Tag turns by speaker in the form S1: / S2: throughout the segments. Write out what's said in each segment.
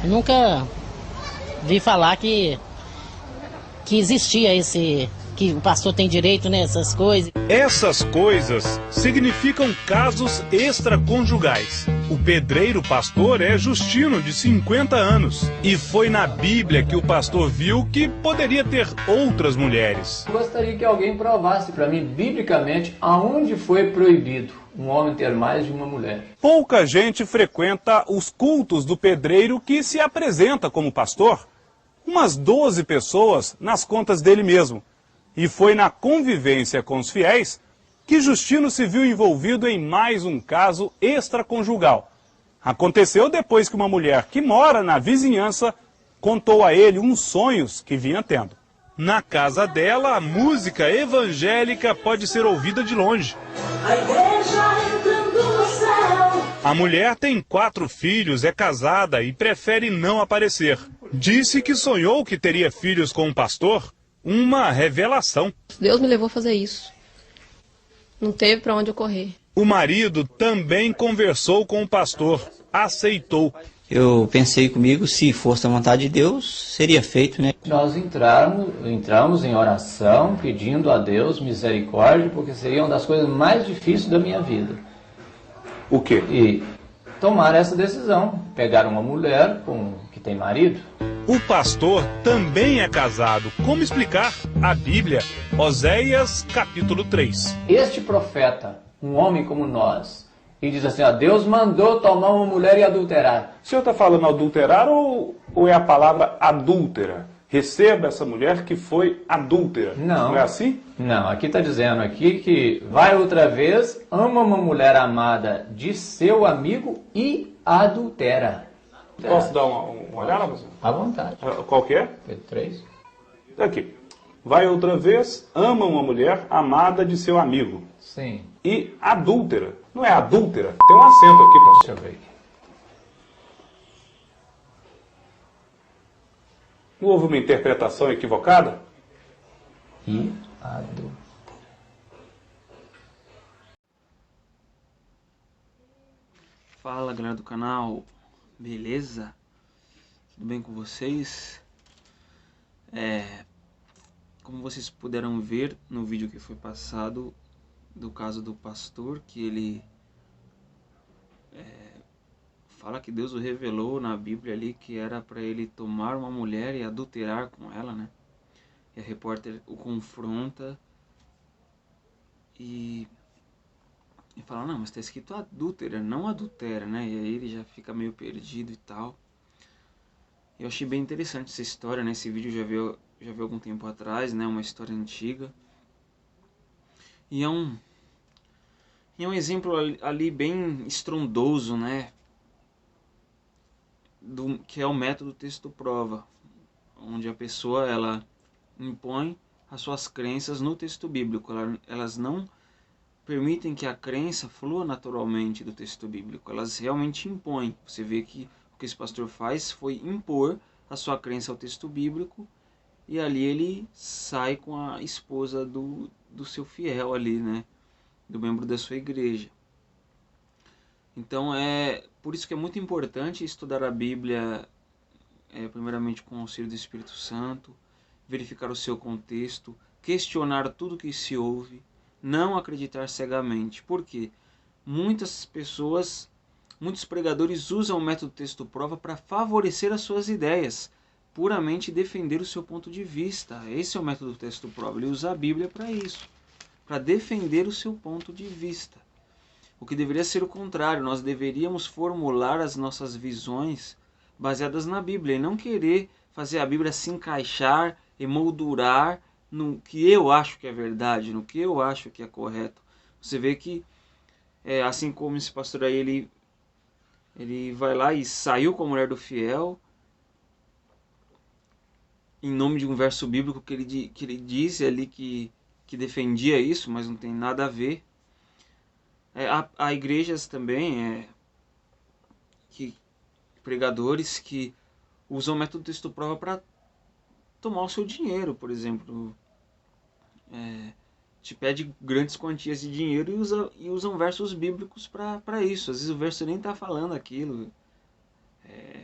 S1: Eu nunca vi falar que existia que o pastor tem direito nessas coisas.
S2: Essas coisas significam casos extraconjugais. O pedreiro pastor é Justino, de 50 anos. E foi na Bíblia que o pastor viu que poderia ter outras mulheres.
S3: Eu gostaria que alguém provasse para mim, biblicamente, aonde foi proibido um homem ter mais de uma mulher.
S2: Pouca gente frequenta os cultos do pedreiro que se apresenta como pastor. Umas 12 pessoas nas contas dele mesmo. E foi na convivência com os fiéis que Justino se viu envolvido em mais um caso extraconjugal. Aconteceu depois que uma mulher que mora na vizinhança contou a ele uns sonhos que vinha tendo. Na casa dela, a música evangélica pode ser ouvida de longe.
S4: A igreja entrando no céu.
S2: A mulher tem 4 filhos, é casada e prefere não aparecer. Disse que sonhou que teria filhos com um pastor. Uma revelação.
S5: Deus me levou a fazer isso. Não teve para onde eu correr.
S2: O marido também conversou com o pastor. Aceitou.
S6: Eu pensei comigo, se fosse a vontade de Deus, seria feito, né?
S3: Nós entramos em oração, pedindo a Deus misericórdia, porque seria uma das coisas mais difíceis da minha vida.
S2: O quê?
S3: E tomar essa decisão, pegar uma mulher que tem marido.
S2: O pastor também é casado. Como explicar? A Bíblia, Oséias, capítulo 3.
S3: Este profeta, um homem como nós, e diz assim, ó, Deus mandou tomar uma mulher e adulterar.
S2: O senhor está falando adulterar ou é a palavra adúltera? Receba essa mulher que foi adúltera.
S3: Não.
S2: Não é assim?
S3: Não, aqui está dizendo aqui que vai outra vez, ama uma mulher amada de seu amigo e adultera.
S2: Posso dar uma olhada, professor?
S3: À vontade.
S2: Qual que é?
S3: Pedro 3.
S2: Aqui. Vai outra vez, ama uma mulher amada de seu amigo.
S3: Sim.
S2: E adúltera. Não é adúltera? Tem um acento aqui, pastor.
S3: Deixa eu ver aqui.
S2: Não houve uma interpretação equivocada?
S3: E adultera.
S7: Fala, galera do canal, beleza? Tudo bem com vocês? Como vocês puderam ver no vídeo que foi passado do caso do pastor, que ele fala que Deus o revelou na Bíblia ali que era para ele tomar uma mulher e adulterar com ela, né? E a repórter o confronta e fala, não, mas está escrito adúltera, não adultera, né? E aí ele já fica meio perdido e tal. Eu achei bem interessante essa história, né? Esse vídeo já vi algum tempo atrás, né? Uma história antiga. E é um exemplo ali bem estrondoso, né? Que é o método texto-prova, onde a pessoa ela impõe as suas crenças no texto bíblico. Elas não permitem que a crença flua naturalmente do texto bíblico. Elas realmente impõem. Você vê que o que esse pastor faz foi impor a sua crença ao texto bíblico, e ali ele sai com a esposa do seu fiel ali, né? Do membro da sua igreja. Então por isso que é muito importante estudar a Bíblia, primeiramente com o auxílio do Espírito Santo, verificar o seu contexto, questionar tudo que se ouve, não acreditar cegamente. Por quê? Muitos pregadores usam o método texto-prova para favorecer as suas ideias, puramente defender o seu ponto de vista. Esse é o método texto-prova, ele usa a Bíblia para isso, para defender o seu ponto de vista. O que deveria ser o contrário, nós deveríamos formular as nossas visões baseadas na Bíblia, e não querer fazer a Bíblia se encaixar, emoldurar no que eu acho que é verdade, no que eu acho que é correto. Você vê que, assim como esse pastor aí, ele vai lá e saiu com a mulher do fiel, em nome de um verso bíblico que ele disse ali que defendia isso, mas não tem nada a ver. Há igrejas também, pregadores que usam o método texto-prova para tomar o seu dinheiro, por exemplo. Te pede grandes quantias de dinheiro e usam versos bíblicos para isso. Às vezes o verso nem está falando aquilo.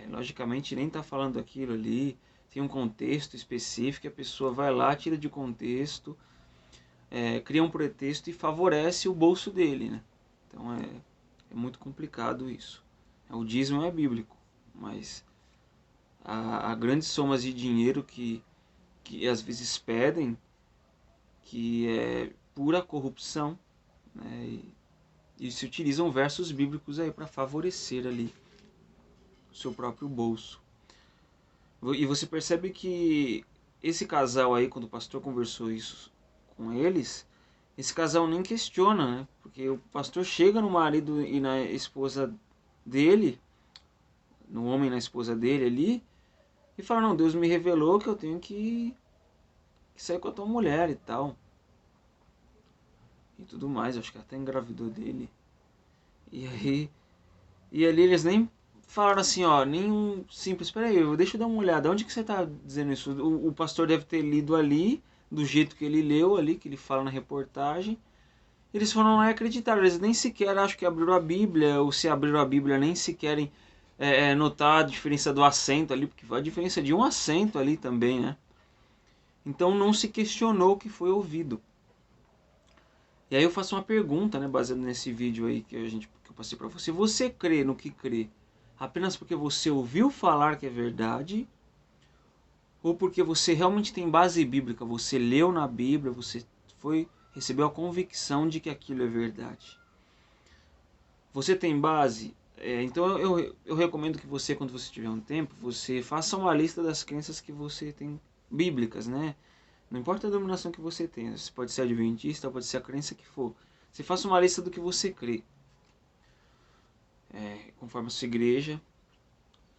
S7: Logicamente nem está falando aquilo ali, tem um contexto específico, a pessoa vai lá, tira de contexto, cria um pretexto e favorece o bolso dele, né? Então é muito complicado isso. O dízimo é bíblico, mas há grandes somas de dinheiro que às vezes pedem, que é pura corrupção, né? E se utilizam versos bíblicos aí para favorecer ali o seu próprio bolso. E você percebe que esse casal aí, quando o pastor conversou isso com eles, esse casal nem questiona, né? Porque o pastor chega no marido e na esposa dele, no homem e na esposa dele ali, e fala, não, Deus me revelou que eu tenho que sair com a tua mulher e tal. E tudo mais, acho que até engravidou dele. E ali eles nem falaram assim, ó, nem um simples, peraí, deixa eu dar uma olhada, onde que você tá dizendo isso? O pastor deve ter lido ali, do jeito que ele leu ali, que ele fala na reportagem. Eles foram lá e acreditaram, eles nem sequer acho que abriram a Bíblia, ou se abriram a Bíblia nem sequer notar a diferença do acento ali, porque a diferença de um acento ali também, né? Então não se questionou o que foi ouvido. E aí eu faço uma pergunta, né, baseado nesse vídeo aí que eu passei para você. Você crê no que crê apenas porque você ouviu falar que é verdade? Ou porque você realmente tem base bíblica, você leu na Bíblia, você recebeu a convicção de que aquilo é verdade? Você tem base? Então eu recomendo que você, quando você tiver um tempo, você faça uma lista das crenças que você tem bíblicas, né? Não importa a denominação que você tenha, você pode ser adventista, pode ser a crença que for. Você faça uma lista do que você crê, conforme a sua igreja.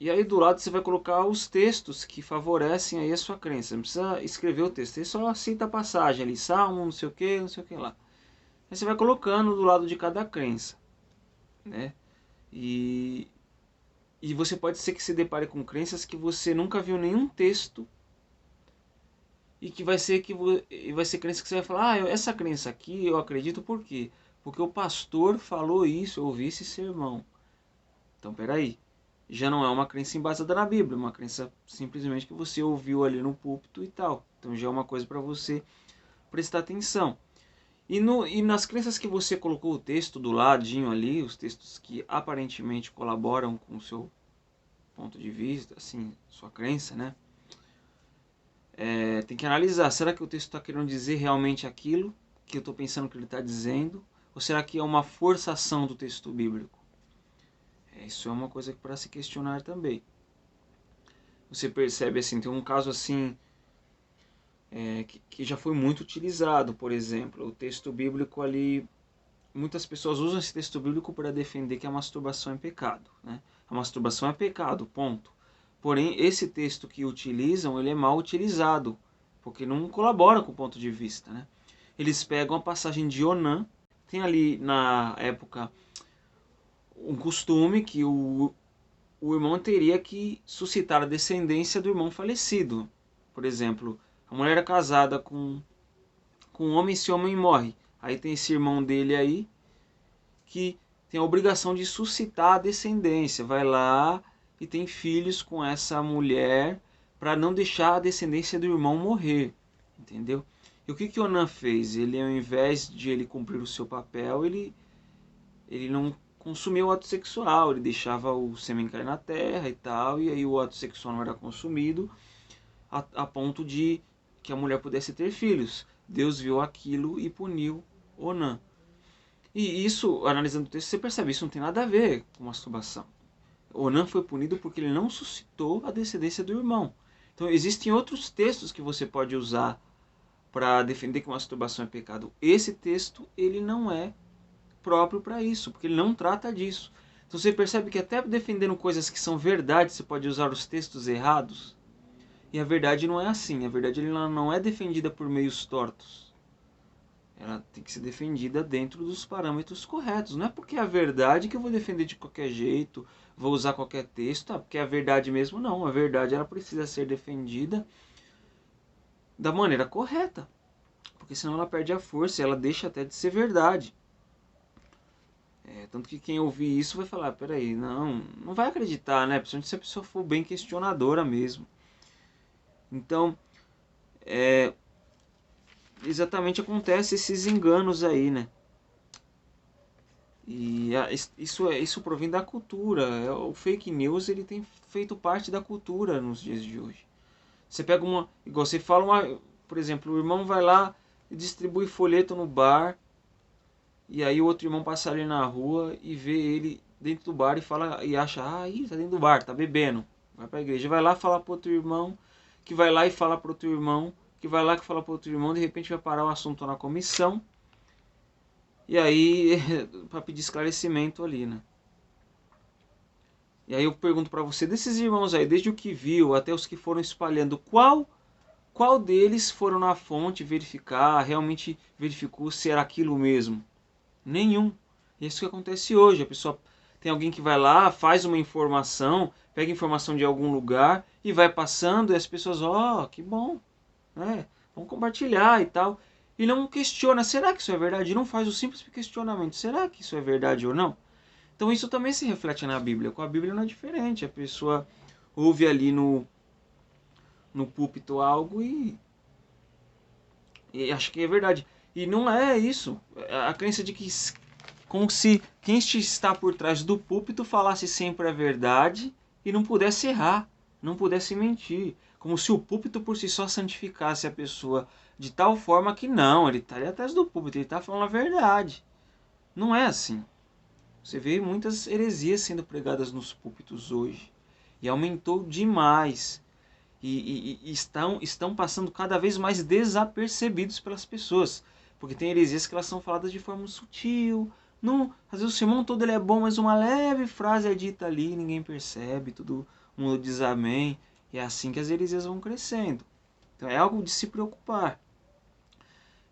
S7: E aí do lado você vai colocar os textos que favorecem aí a sua crença. Não precisa escrever o texto, você só cita a passagem ali, Salmo, não sei o que lá. Aí você vai colocando do lado de cada crença, né? E você pode ser que se depare com crenças que você nunca viu nenhum texto. E que vai ser crença que você vai falar, essa crença aqui eu acredito por quê? Porque o pastor falou isso, eu ouvi esse sermão. Então peraí, já não é uma crença embasada na Bíblia, uma crença simplesmente que você ouviu ali no púlpito e tal. Então já é uma coisa para você prestar atenção. E nas crenças que você colocou o texto do ladinho ali, os textos que aparentemente colaboram com o seu ponto de vista, assim, sua crença, né? Tem que analisar, será que o texto está querendo dizer realmente aquilo que eu estou pensando que ele está dizendo? Ou será que é uma forçação do texto bíblico? Isso é uma coisa para se questionar também. Você percebe assim, tem um caso assim que já foi muito utilizado, por exemplo, o texto bíblico ali, muitas pessoas usam esse texto bíblico para defender que a masturbação é pecado, né? A masturbação é pecado, ponto. Porém, esse texto que utilizam, ele é mal utilizado, porque não colabora com o ponto de vista, né? Eles pegam a passagem de Onã, tem ali na época um costume que o irmão teria que suscitar a descendência do irmão falecido. Por exemplo, a mulher é casada com um homem, esse homem morre. Aí tem esse irmão dele aí que tem a obrigação de suscitar a descendência, vai lá e tem filhos com essa mulher para não deixar a descendência do irmão morrer, entendeu? E o que Onã fez? Ele, ao invés de ele cumprir o seu papel, ele não consumiu o ato sexual, ele deixava o sêmen cair na terra e tal, e aí o ato sexual não era consumido a ponto de que a mulher pudesse ter filhos. Deus viu aquilo e puniu Onã. E isso, analisando o texto, você percebe, isso não tem nada a ver com masturbação. Onã foi punido porque ele não suscitou a descendência do irmão. Então existem outros textos que você pode usar para defender que masturbação é pecado. Esse texto, ele não é próprio para isso, porque ele não trata disso. Então você percebe que até defendendo coisas que são verdade, você pode usar os textos errados. E a verdade não é assim. A verdade ela não é defendida por meios tortos. Ela tem que ser defendida dentro dos parâmetros corretos. Não é porque é a verdade que eu vou defender de qualquer jeito, vou usar qualquer texto, porque é a verdade mesmo. Não, a verdade ela precisa ser defendida da maneira correta. Porque senão ela perde a força e ela deixa até de ser verdade. Tanto que quem ouvir isso vai falar, peraí, não vai acreditar, né? Principalmente se a pessoa for bem questionadora mesmo. Então, exatamente acontece esses enganos aí, né? E isso provém da cultura. O fake news, ele tem feito parte da cultura nos dias de hoje. Você pega igual você fala, por exemplo, o irmão vai lá e distribui folheto no bar, e aí o outro irmão passa ali na rua e vê ele dentro do bar e fala, e acha, tá dentro do bar, tá bebendo. Vai pra igreja, vai lá falar pro outro irmão, que vai lá e fala pro outro irmão, que vai lá que fala pro outro irmão, de repente vai parar o assunto na comissão, e aí, para pedir esclarecimento ali, né? E aí eu pergunto para você, desses irmãos aí, desde o que viu até os que foram espalhando, qual deles foram na fonte verificar, realmente verificou se era aquilo mesmo? Nenhum. E é isso que acontece hoje. A pessoa tem alguém que vai lá, faz uma informação, pega informação de algum lugar e vai passando, e as pessoas, que bom, né? Vamos compartilhar e tal. E não questiona, será que isso é verdade? E não faz o simples questionamento, será que isso é verdade ou não? Então isso também se reflete na Bíblia. Com a Bíblia não é diferente. A pessoa ouve ali no púlpito algo e acha que é verdade. E não é isso. A crença de que, como se quem está por trás do púlpito falasse sempre a verdade e não pudesse errar, não pudesse mentir. Como se o púlpito por si só santificasse a pessoa de tal forma que não, ele está ali atrás do púlpito, ele está falando a verdade. Não é assim. Você vê muitas heresias sendo pregadas nos púlpitos hoje. E aumentou demais. E estão passando cada vez mais desapercebidos pelas pessoas. Porque tem heresias que elas são faladas de forma sutil. Não, às vezes o sermão todo ele é bom, mas uma leve frase é dita ali, ninguém percebe, todo mundo diz amém. E é assim que as heresias vão crescendo. Então é algo de se preocupar.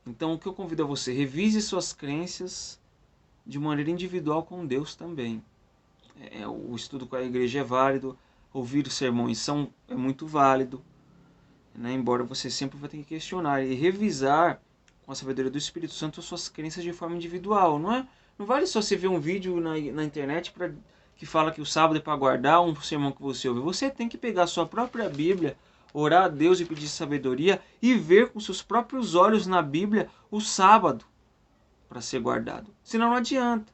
S7: Então o que eu convido a você, revise suas crenças de maneira individual com Deus também. O estudo com a igreja é válido, ouvir os sermões é muito válido, né? Embora você sempre vai ter que questionar e revisar com a sabedoria do Espírito Santo as suas crenças de forma individual. Não vale só você ver um vídeo na internet que fala que o sábado é para guardar um sermão que você ouve. Você tem que pegar a sua própria Bíblia, orar a Deus e pedir sabedoria e ver com seus próprios olhos na Bíblia o sábado para ser guardado. Senão não adianta.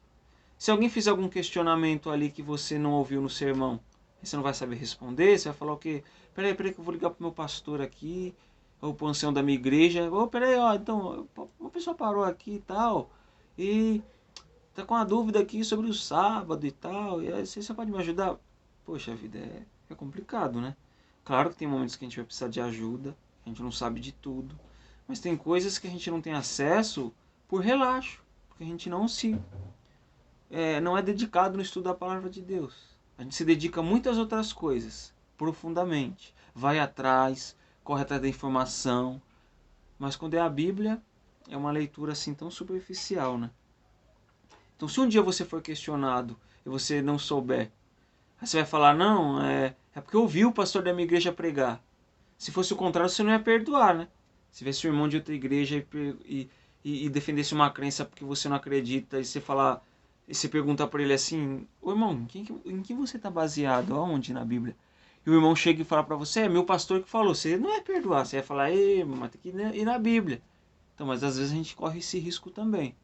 S7: Se alguém fizer algum questionamento ali que você não ouviu no sermão, você não vai saber responder, você vai falar o quê? Peraí que eu vou ligar pro meu pastor aqui, ou pro ancião da minha igreja. Peraí, então, uma pessoa parou aqui e tal, e tá com uma dúvida aqui sobre o sábado e tal, e aí você pode me ajudar? Poxa vida, é complicado, né? Claro que tem momentos que a gente vai precisar de ajuda, a gente não sabe de tudo, mas tem coisas que a gente não tem acesso por relaxo, porque a gente não é dedicado no estudo da palavra de Deus. A gente se dedica a muitas outras coisas, profundamente. Vai atrás, corre atrás da informação. Mas quando é a Bíblia, é uma leitura assim tão superficial, né? Então se um dia você for questionado e você não souber, aí você vai falar, não, é porque eu ouvi o pastor da minha igreja pregar. Se fosse o contrário, você não ia perdoar, né? Se viesse o irmão de outra igreja e defendesse uma crença porque você não acredita, e você falar... E você pergunta para ele assim, ô irmão, em que você está baseado? Aonde na Bíblia? E o irmão chega e fala para você, é meu pastor que falou. Você não ia perdoar, você ia falar, mas tem que ir na Bíblia. Então, mas às vezes a gente corre esse risco também.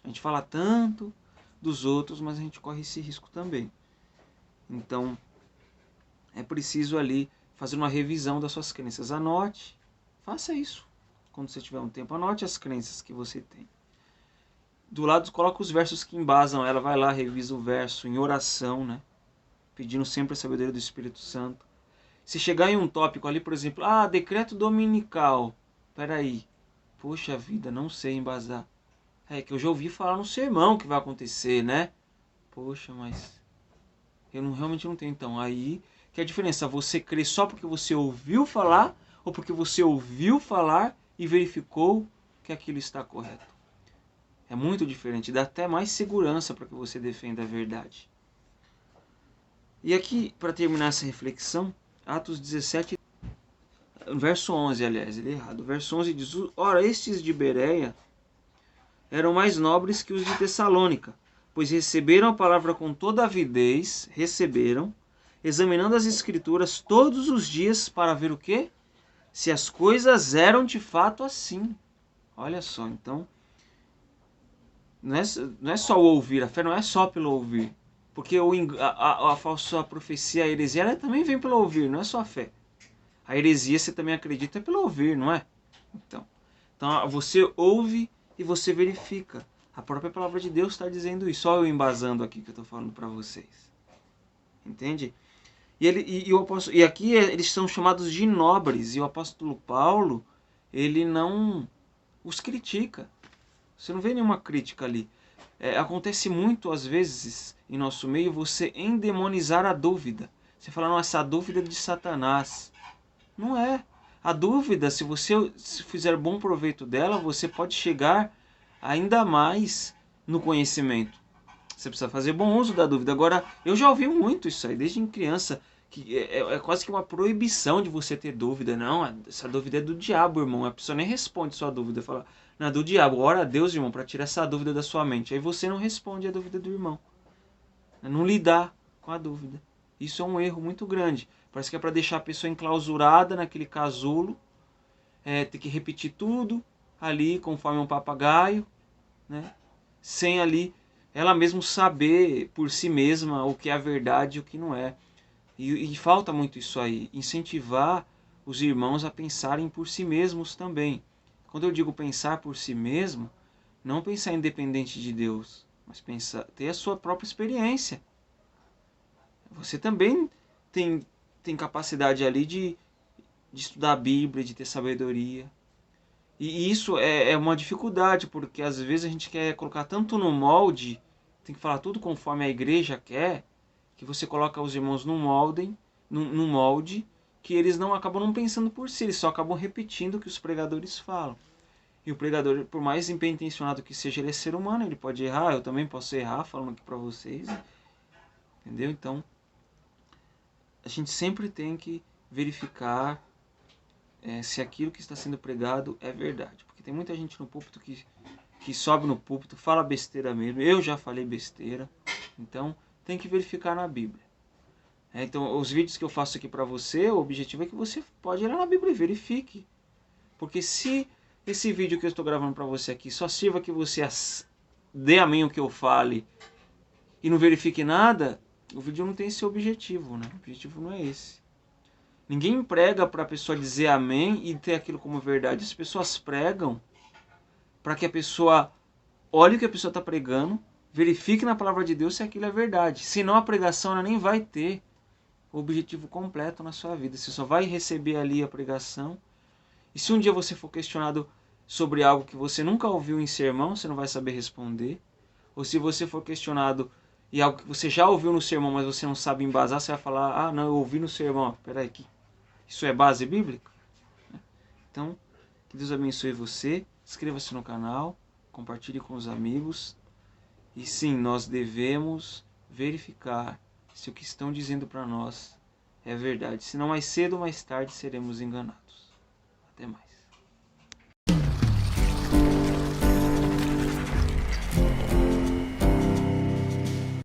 S7: A gente fala tanto dos outros, mas a gente corre esse risco também. Então, é preciso ali fazer uma revisão das suas crenças. Anote, faça isso. Quando você tiver um tempo, anote as crenças que você tem. Do lado, coloca os versos que embasam ela, vai lá, revisa o verso em oração, né? Pedindo sempre a sabedoria do Espírito Santo. Se chegar em um tópico ali, por exemplo, decreto dominical. Peraí, poxa vida, não sei embasar. É que eu já ouvi falar no sermão que vai acontecer, né? Poxa, mas eu realmente não tenho. Então, aí que é a diferença, você crê só porque você ouviu falar ou porque você ouviu falar e verificou que aquilo está correto. É muito diferente, dá até mais segurança para que você defenda a verdade. E aqui, para terminar essa reflexão, Atos 17, verso 11, aliás, ele é errado. Verso 11 diz, ora, estes de Bereia eram mais nobres que os de Tessalônica, pois receberam a palavra com toda avidez, receberam, examinando as escrituras todos os dias para ver o quê? Se as coisas eram de fato assim. Olha só, então, não é só o ouvir, a fé não é só pelo ouvir. Porque a falsa profecia, a heresia, ela também vem pelo ouvir, não é só a fé. A heresia você também acredita pelo ouvir, não é? Então você ouve e você verifica. A própria palavra de Deus está dizendo isso. Só eu embasando aqui que eu estou falando para vocês. Entende? E aqui eles são chamados de nobres. E o apóstolo Paulo, ele não os critica. Você não vê nenhuma crítica ali. Acontece muito, às vezes, em nosso meio, você endemonizar a dúvida. Você fala, não, essa dúvida é de Satanás. Não é. A dúvida, se você fizer bom proveito dela, você pode chegar ainda mais no conhecimento. Você precisa fazer bom uso da dúvida. Agora, eu já ouvi muito isso aí, desde criança, que é quase que uma proibição de você ter dúvida. Não, essa dúvida é do diabo, irmão. A pessoa nem responde sua dúvida. Fala, não, é do diabo. Ora a Deus, irmão, para tirar essa dúvida da sua mente. Aí você não responde a dúvida do irmão. Não lidar com a dúvida. Isso é um erro muito grande. Parece que é para deixar a pessoa enclausurada naquele casulo, ter que repetir tudo ali conforme um papagaio, né? Sem ali ela mesma saber por si mesma o que é a verdade e o que não é. E falta muito isso aí, incentivar os irmãos a pensarem por si mesmos também. Quando eu digo pensar por si mesmo, não pensar independente de Deus, mas pensar, ter a sua própria experiência. Você também tem capacidade ali de estudar a Bíblia, de ter sabedoria. E isso é uma dificuldade, porque às vezes a gente quer colocar tanto no molde, tem que falar tudo conforme a igreja quer, que você coloca os irmãos num molde, que eles não acabam não pensando por si, eles só acabam repetindo o que os pregadores falam. E o pregador, por mais bem intencionado que seja, ele é ser humano, ele pode errar, eu também posso errar, falando aqui para vocês. Entendeu? Então, a gente sempre tem que verificar se aquilo que está sendo pregado é verdade. Porque tem muita gente no púlpito que sobe no púlpito, fala besteira mesmo. Eu já falei besteira. Então, tem que verificar na Bíblia. Então, os vídeos que eu faço aqui para você, o objetivo é que você pode ir lá na Bíblia e verifique. Porque se esse vídeo que eu estou gravando para você aqui só sirva que você dê a mim o que eu fale e não verifique nada, o vídeo não tem esse objetivo, né? O objetivo não é esse. Ninguém prega para a pessoa dizer amém e ter aquilo como verdade. As pessoas pregam para que a pessoa olhe o que a pessoa está pregando, verifique na palavra de Deus se aquilo é verdade. Senão a pregação ela nem vai ter o objetivo completo na sua vida. Você só vai receber ali a pregação. E se um dia você for questionado sobre algo que você nunca ouviu em sermão, você não vai saber responder. Ou se você for questionado e algo que você já ouviu no sermão, mas você não sabe embasar, você vai falar, ah, não, eu ouvi no sermão. Peraí, isso é base bíblica? Então, que Deus abençoe você. Inscreva-se no canal, compartilhe com os amigos. E sim, nós devemos verificar se o que estão dizendo para nós é verdade. Senão mais cedo ou mais tarde seremos enganados. Até mais.